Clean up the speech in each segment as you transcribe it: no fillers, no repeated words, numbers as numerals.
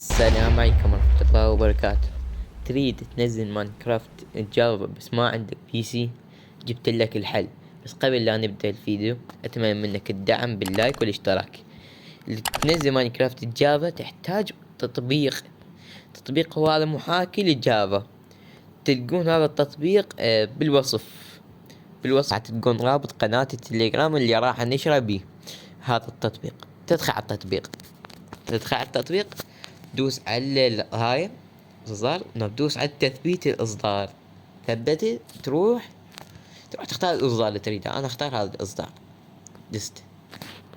السلام عليكم ورحمة الله وبركاته. تريد تنزل ماينكرافت جافا بس ما عندك بي سي؟ جبت لك الحل. بس قبل لا نبدأ الفيديو أتمنى منك الدعم باللايك والاشتراك. لتنزل ماينكرافت جافا تحتاج تطبيق هو هذا محاكي للجافا. تلقون هذا التطبيق بالوصف تلقون رابط قناة التليجرام اللي راح نشره بيه هذا التطبيق. تدخل على التطبيق، دوس على هاي اصدار، دوس على تثبيت الاصدار، ثبته، تروح تختار الاصدار اللي تريده. انا اختار هذا الاصدار، دست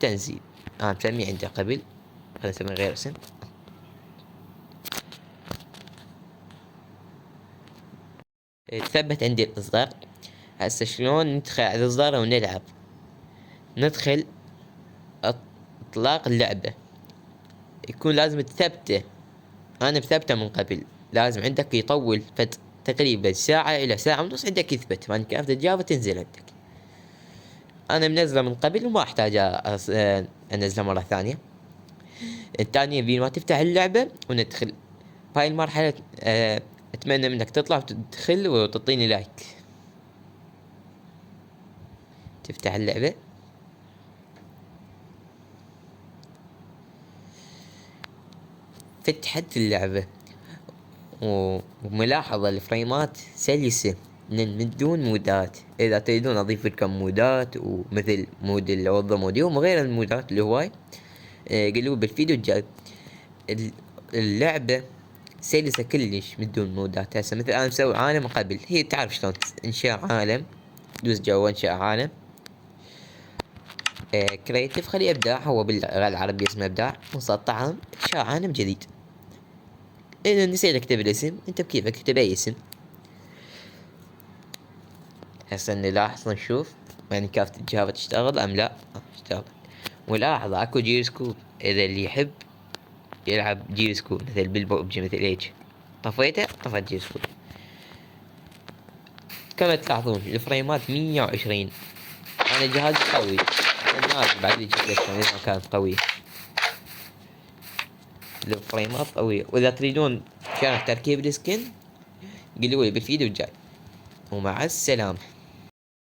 تنزيل. انا مسميه عندي قبل، خلينا نسمي غير اسم. تثبت عندي الاصدار. هسه شلون ندخل على الاصدار ونلعب؟ ندخل اطلاق اللعبة، يكون لازم تثبته. انا مثبته من قبل، لازم عندك يطول تقريبا ساعة الى ساعة ونص عندك يثبت ماينكرافت جافا تنزل عندك. انا منزله من قبل وما احتاج انزله مرة ثانية. الثانية بين ما تفتح اللعبة وندخل بهاي المرحلة، اتمنى منك تطلع وتدخل وتعطيني لايك. تفتح اللعبة، فتحت اللعبة وملاحظة الفريمات سلسة من دون مودات. اذا تريدون اضيف لكم مودات ومثل مود العوضة مود يوم وغير المودات اللي هواي، قلوه بالفيديو الجاي. اللعبة سلسة كلش من دون مودات. هسه مثل انا مسوي عالم قبل، هي تعرف شلون انشاء عالم. دوس جوا انشاء عالم، كريتيف، خليه ابداع، هو باللغة العربية اسمه ابداع. مسطعهم انشاء عالم جديد. اذا نسيت اكتب الاسم، انت بكيفك اكتب اي اسم. هسه نلاحظ نشوف يعني كافة الجافا تشتغل ام لا. تشتغل. ولاحظ اكو جير سكوب، اذا اللي يحب يلعب جير سكوب مثل بالبوبجي مثل هيك، طفيته طفت جير سكوب. كما تلاحظون الفريمات 120. انا جهازي قوي، الناس بعد لي ما كانت قوية. الفريمات قوية. واذا تريدون شرح تركيب السكن قولوا لي بالفيديو الجاي. ومع السلامة.